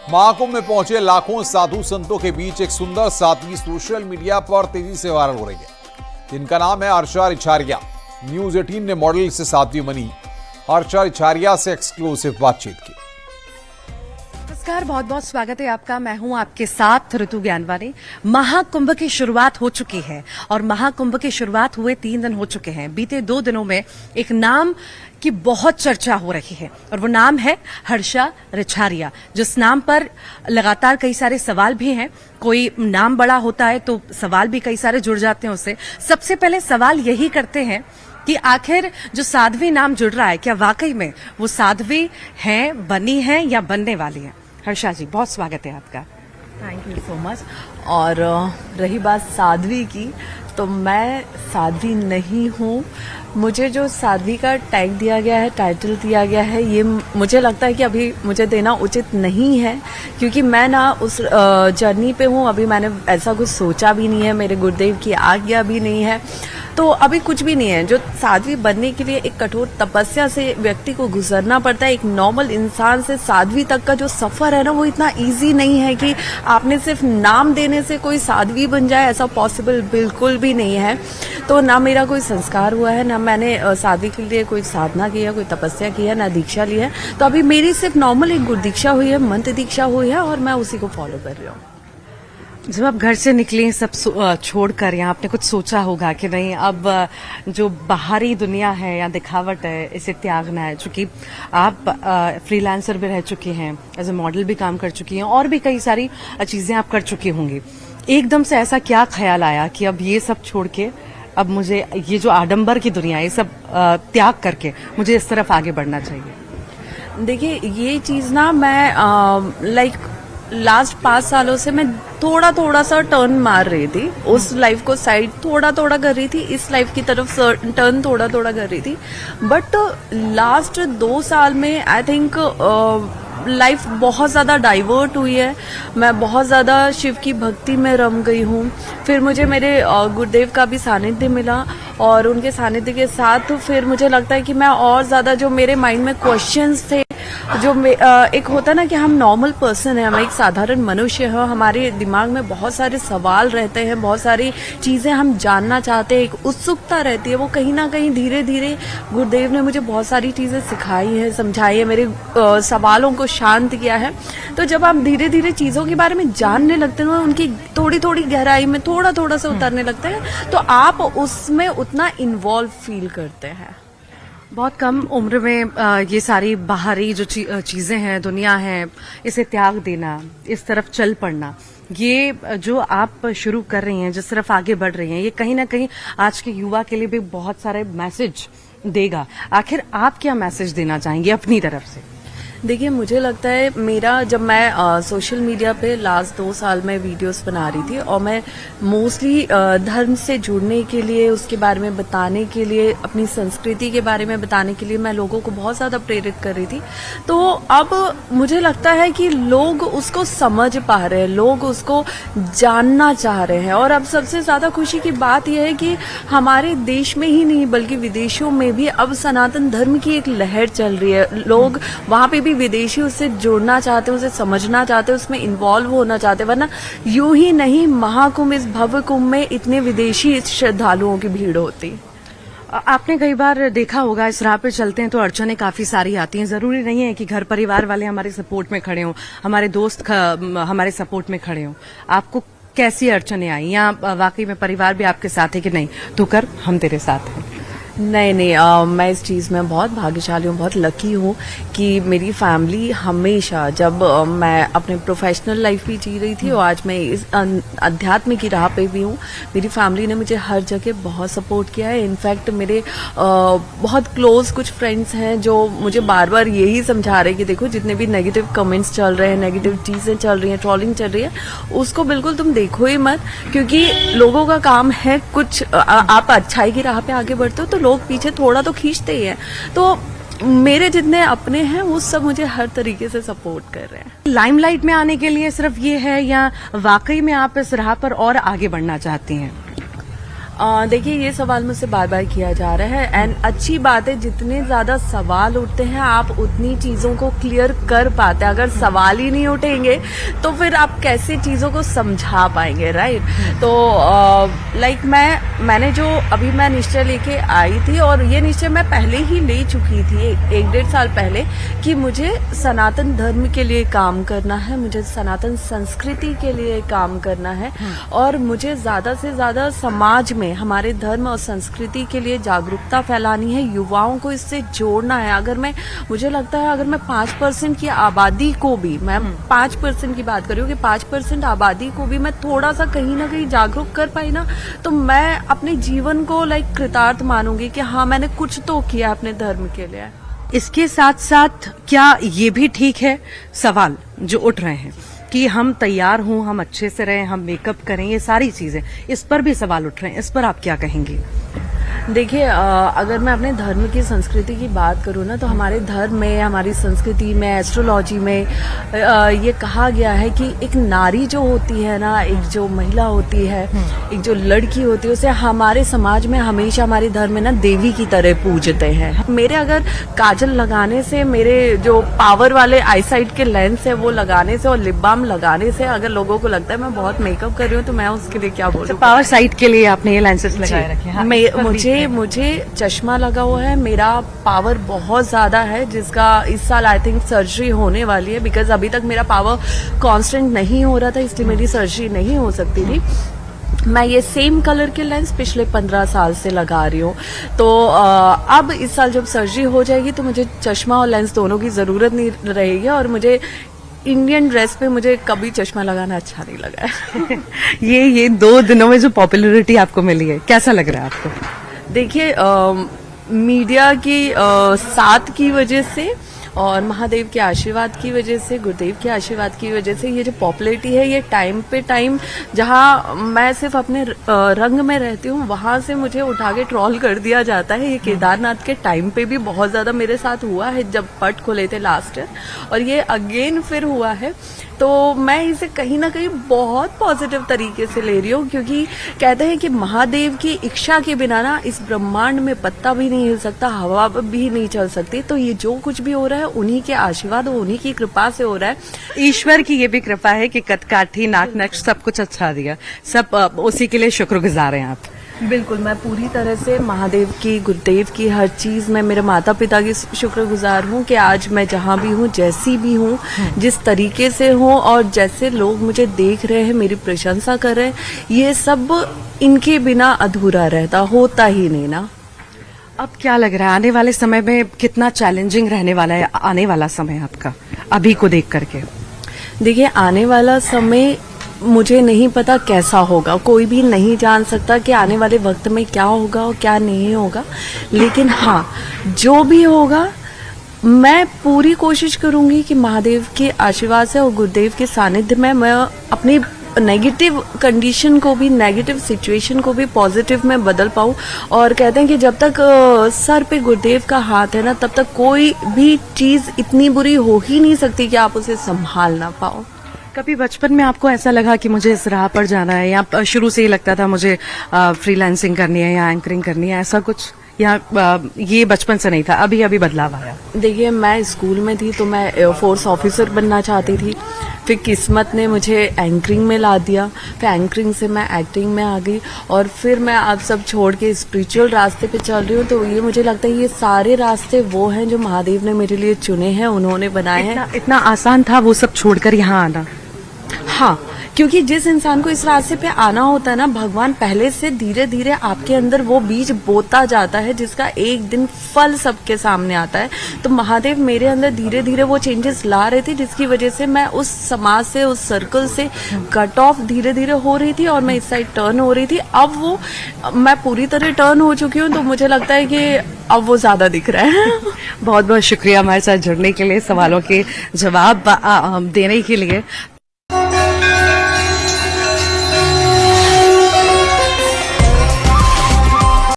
महाकुंभ में पहुंचे लाखों साधु संतों के बीच एक सुंदर सादगी सोशल मीडिया पर तेजी से वायरल हो रही है, जिनका नाम है हर्षा रिछारिया। न्यूज 18 ने मॉडल से साध्वी बनी हर्षा रिछारिया से एक्सक्लूसिव बातचीत की। नमस्कार, बहुत बहुत स्वागत है आपका। मैं हूं आपके साथ ऋतु ज्ञानवानी। महाकुंभ की शुरुआत हो चुकी है और महाकुंभ की शुरुआत हुए 3 दिन हो चुके हैं। बीते 2 दिनों में एक नाम की बहुत चर्चा हो रही है और वो नाम है हर्षा रिछारिया, जिस नाम पर लगातार कई सारे सवाल भी हैं। कोई नाम बड़ा होता है तो सवाल भी कई सारे जुड़ जाते हैं उससे। सबसे पहले सवाल यही करते हैं कि आखिर जो साध्वी नाम जुड़ रहा है, क्या वाकई में वो साध्वी हैं, बनी हैं या बनने वाली हैं? हर्षा जी, बहुत स्वागत है आपका। Thank you so much. और रही बात साध्वी की, तो मैं साध्वी नहीं हूँ। मुझे जो साध्वी का टैग दिया गया है, टाइटल दिया गया है, ये मुझे लगता है कि अभी मुझे देना उचित नहीं है, क्योंकि मैं ना उस जर्नी पे हूँ। अभी मैंने ऐसा कुछ सोचा भी नहीं है, मेरे गुरुदेव की आज्ञा भी नहीं है, तो अभी कुछ भी नहीं है। जो साध्वी बनने के लिए एक कठोर तपस्या से व्यक्ति को गुजरना पड़ता है। एक नॉर्मल इंसान से साध्वी तक का जो सफर है ना, वो इतना इजी नहीं है कि आपने सिर्फ नाम देने से कोई साध्वी बन जाए। ऐसा पॉसिबल बिल्कुल भी नहीं है। तो ना मेरा कोई संस्कार हुआ है, ना मैंने साध्वी के लिए कोई साधना की है, कोई तपस्या की है, ना दीक्षा ली है। तो अभी मेरी सिर्फ नॉर्मल एक गुरु दीक्षा हुई है, मंत्र दीक्षा हुई है, और मैं उसी को फॉलो कर रही हूँ। जब आप घर से निकले सब छोड़कर, यहाँ आपने कुछ सोचा होगा कि नहीं, अब जो बाहरी दुनिया है या दिखावट है, इसे त्यागना है। चूंकि आप फ्रीलांसर भी रह चुकी हैं, एज ए मॉडल भी काम कर चुकी हैं, और भी कई सारी चीजें आप कर चुकी होंगी। एकदम से ऐसा क्या ख्याल आया कि अब ये सब छोड़ के, अब मुझे ये जो आडंबर की दुनिया है, ये सब त्याग करके मुझे इस तरफ आगे बढ़ना चाहिए? देखिए, ये चीज ना मैं लास्ट 5 सालों से मैं थोड़ा सा टर्न मार रही थी। उस लाइफ को साइड थोड़ा कर रही थी, इस लाइफ की तरफ टर्न थोड़ा कर रही थी। बट लास्ट 2 साल में आई थिंक लाइफ बहुत ज्यादा डाइवर्ट हुई है। मैं बहुत ज्यादा शिव की भक्ति में रम गई हूँ। फिर मुझे मेरे गुरुदेव का भी सानिध्य मिला, और उनके सानिध्य के साथ फिर मुझे लगता है कि मैं और ज्यादा, जो मेरे माइंड में क्वेश्चंस थे, जो एक होता ना कि हम नॉर्मल पर्सन है, हम एक साधारण मनुष्य है, हमारे दिमाग में बहुत सारे सवाल रहते हैं, बहुत सारी चीजें हम जानना चाहते हैं, एक उत्सुकता रहती है। वो कहीं ना कहीं धीरे धीरे गुरुदेव ने मुझे बहुत सारी चीजें सिखाई है, समझाई है, मेरे सवालों को शांत किया है। तो जब आप धीरे धीरे चीजों के बारे में जानने लगते हैं, उनकी थोड़ी गहराई में थोड़ा से उतरने लगते हैं, तो आप उसमें उतना इन्वॉल्व फील करते हैं। बहुत कम उम्र में ये सारी बाहरी जो चीजें हैं, दुनिया है, इसे त्याग देना, इस तरफ चल पड़ना, ये जो आप शुरू कर रही हैं, जिस तरफ आगे बढ़ रही हैं, ये कहीं ना कहीं आज के युवा के लिए भी बहुत सारे मैसेज देगा। आखिर आप क्या मैसेज देना चाहेंगे अपनी तरफ से? देखिए, मुझे लगता है जब मैं सोशल मीडिया पे लास्ट 2 साल में वीडियोस बना रही थी, और मैं मोस्टली धर्म से जुड़ने के लिए, उसके बारे में बताने के लिए, अपनी संस्कृति के बारे में बताने के लिए मैं लोगों को बहुत ज्यादा प्रेरित कर रही थी। तो अब मुझे लगता है कि लोग उसको समझ पा रहे हैं, लोग उसको जानना चाह रहे हैं। और अब सबसे ज्यादा खुशी की बात यह है कि हमारे देश में ही नहीं बल्कि विदेशों में भी अब सनातन धर्म की एक लहर चल रही है। लोग वहां पे भी विदेशी उससे जुड़ना चाहते हैं, उसे समझना चाहते हैं, उसमें इन्वॉल्व होना चाहते हैं। वरना यूं ही नहीं महाकुंभ, इस भव्य कुंभ में इतने विदेशी श्रद्धालुओं की भीड़ होती। आपने कई बार देखा होगा, इस राह पे चलते हैं तो अड़चनें काफी सारी आती हैं। जरूरी नहीं है कि घर परिवार वाले हमारे सपोर्ट में खड़े हों, हमारे दोस्त हमारे सपोर्ट में खड़े हों। आपको कैसी अड़चनें आई, या वाकई में परिवार भी आपके साथ है कि नहीं, तू कर, हम तेरे साथ हैं? नहीं, मैं इस चीज़ में बहुत भाग्यशाली हूँ, बहुत लकी हूँ कि मेरी फैमिली हमेशा, जब मैं अपने प्रोफेशनल लाइफ भी जी रही थी और आज मैं इस अध्यात्म की राह पे भी हूँ, मेरी फैमिली ने मुझे हर जगह बहुत सपोर्ट किया है। इनफैक्ट मेरे बहुत क्लोज कुछ फ्रेंड्स हैं जो मुझे बार बार यही समझा रहे हैं कि देखो, जितने भी नेगेटिव कमेंट्स चल रहे हैं, नेगेटिव चीज़ें चल रही हैं, ट्रोलिंग चल रही है, उसको बिल्कुल तुम देखो ही मत, क्योंकि लोगों का काम है कुछ, आप अच्छाई की राह पे आगे बढ़ते हो तो लोग पीछे थोड़ा तो खींचते ही हैं। तो मेरे जितने अपने हैं वो सब मुझे हर तरीके से सपोर्ट कर रहे हैं। लाइमलाइट में आने के लिए सिर्फ ये है, या वाकई में आप इस राह पर और आगे बढ़ना चाहती हैं? देखिए, ये सवाल मुझसे बार बार किया जा रहा है एंड अच्छी बात है, जितने ज्यादा सवाल उठते हैं आप उतनी चीजों को क्लियर कर पाते हैं। अगर सवाल ही नहीं उठेंगे तो फिर आप कैसे चीजों को समझा पाएंगे, राइट? तो लाइक मैंने जो अभी मैं निश्चय लेके आई थी, और ये निश्चय मैं पहले ही ले चुकी थी 1-1.5 साल पहले, कि मुझे सनातन धर्म के लिए काम करना है, मुझे सनातन संस्कृति के लिए काम करना है, और मुझे ज्यादा से ज्यादा समाज में हमारे धर्म और संस्कृति के लिए जागरूकता फैलानी है, युवाओं को इससे जोड़ना है। मुझे लगता है अगर मैं 5% की आबादी को भी, मैं 5% की बात कर रही हूँ कि 5% आबादी को भी मैं थोड़ा सा कहीं ना कहीं जागरूक कर पाई ना, तो मैं अपने जीवन को लाइक कृतार्थ मानूंगी कि हाँ, मैंने कुछ तो किया अपने धर्म के लिए। इसके साथ साथ क्या ये भी ठीक है, सवाल जो उठ रहे हैं कि हम तैयार हों, हम अच्छे से रहें, हम मेकअप करें, ये सारी चीजें, इस पर भी सवाल उठ रहे हैं, इस पर आप क्या कहेंगी? देखिए, अगर मैं अपने धर्म की संस्कृति की बात करूँ ना, तो हमारे धर्म में, हमारी संस्कृति में, एस्ट्रोलॉजी में ये कहा गया है कि एक नारी जो होती है ना, एक जो महिला होती है, एक जो लड़की होती है, उसे हमारे समाज में हमेशा, हमारे धर्म में ना देवी की तरह पूजते हैं। मेरे अगर काजल लगाने से, मेरे जो पावर वाले आईसाइट के लेंस है वो लगाने से और लिप बाम लगाने से अगर लोगों को लगता है मैं बहुत मेकअप कर रही हूँ, तो मैं उसके लिए क्या बोलूँ? पावर साइट के लिए आपने ये लेंसेज लगाए रखे हैं? मुझे चश्मा लगा हुआ है, मेरा पावर बहुत ज्यादा है, जिसका इस साल आई थिंक सर्जरी होने वाली है, बिकॉज अभी तक मेरा पावर कांस्टेंट नहीं हो रहा था, इसलिए मेरी सर्जरी नहीं हो सकती थी। मैं ये सेम कलर के लेंस पिछले 15 साल से लगा रही हूँ, तो अब इस साल जब सर्जरी हो जाएगी तो मुझे चश्मा और लेंस दोनों की जरूरत नहीं रहेगी, और मुझे इंडियन ड्रेस पे मुझे कभी चश्मा लगाना अच्छा नहीं लगा है। ये 2 दिनों में जो पॉपुलैरिटी आपको मिली है, कैसा लग रहा है आपको? देखिए, मीडिया की साथ की वजह से और महादेव के आशीर्वाद की वजह से, गुरुदेव के आशीर्वाद की वजह से, ये जो पॉपुलैरिटी है, ये टाइम पे टाइम, जहाँ मैं सिर्फ अपने रंग में रहती हूँ वहां से मुझे उठा के ट्रोल कर दिया जाता है। ये केदारनाथ के टाइम पे भी बहुत ज्यादा मेरे साथ हुआ है, जब पट खुले थे लास्ट ईयर, और ये अगेन फिर हुआ है। तो मैं इसे कहीं ना कहीं बहुत पॉजिटिव तरीके से ले रही हूँ, क्योंकि कहते हैं कि महादेव की इच्छा के बिना ना इस ब्रह्मांड में पत्ता भी नहीं हिल सकता, हवा भी नहीं चल सकती। तो ये जो कुछ भी हो रहा है उन्हीं के आशीर्वाद और उन्हीं की कृपा से हो रहा है। ईश्वर की ये भी कृपा है कि कटकाठी, नाक नक्श सब कुछ अच्छा दिया, सब उसी के लिए शुक्रगुजार हैं आप। बिल्कुल, मैं पूरी तरह से महादेव की, गुरुदेव की, हर चीज में मेरे माता पिता की शुक्रगुजार हूँ कि आज मैं जहाँ भी हूँ, जैसी भी हूँ, जिस तरीके से हूँ, और जैसे लोग मुझे देख रहे हैं, मेरी प्रशंसा कर रहे हैं, ये सब इनके बिना अधूरा रहता, होता ही नहीं ना। अब क्या लग रहा है आने वाले समय में कितना चैलेंजिंग रहने वाला है आने वाला समय आपका, अभी को देख करके? देखिए, आने वाला समय मुझे नहीं पता कैसा होगा, कोई भी नहीं जान सकता कि आने वाले वक्त में क्या होगा और क्या नहीं होगा, लेकिन हाँ, जो भी होगा मैं पूरी कोशिश करूंगी कि महादेव के आशीर्वाद से और गुरुदेव के सानिध्य में मैं अपनी नेगेटिव कंडीशन को भी, नेगेटिव सिचुएशन को भी पॉजिटिव में बदल पाऊं। और कहते हैं कि जब तक सर पे गुरुदेव का हाथ है ना, तब तक कोई भी चीज इतनी बुरी हो ही नहीं सकती कि आप उसे संभाल ना पाओ। कभी बचपन में आपको ऐसा लगा कि मुझे इस राह पर जाना है, या शुरू से ही लगता था मुझे फ्रीलांसिंग करनी है या एंकरिंग करनी है, ऐसा कुछ, या ये बचपन से नहीं था, अभी अभी बदलाव आया? देखिए, मैं स्कूल में थी तो मैं एयरफोर्स ऑफिसर बनना चाहती थी, फिर किस्मत ने मुझे एंकरिंग में ला दिया, फिर एंकरिंग से मैं एक्टिंग में आ गई, और फिर मैं अब सब छोड़ के स्पिरिचुअल रास्ते पे चल रही हूँ। तो ये मुझे लगता है ये सारे रास्ते वो हैं जो महादेव ने मेरे लिए चुने हैं, उन्होंने बनाए हैं। इतना आसान था वो सब छोड़कर यहाँ आना? हाँ, क्योंकि जिस इंसान को इस रास्ते पे आना होता है ना, भगवान पहले से धीरे धीरे आपके अंदर वो बीज बोता जाता है, जिसका एक दिन फल सबके सामने आता है। तो महादेव मेरे अंदर धीरे धीरे वो चेंजेस ला रहे थे, जिसकी वजह से मैं उस समाज से, उस सर्कल से कट ऑफ धीरे धीरे हो रही थी और मैं इस साइड टर्न हो रही थी। अब वो मैं पूरी तरह टर्न हो चुकी हूँ, तो मुझे लगता है कि अब वो ज्यादा दिख रहा है। बहुत बहुत शुक्रिया हमारे साथ जुड़ने के लिए, सवालों के जवाब देने के लिए।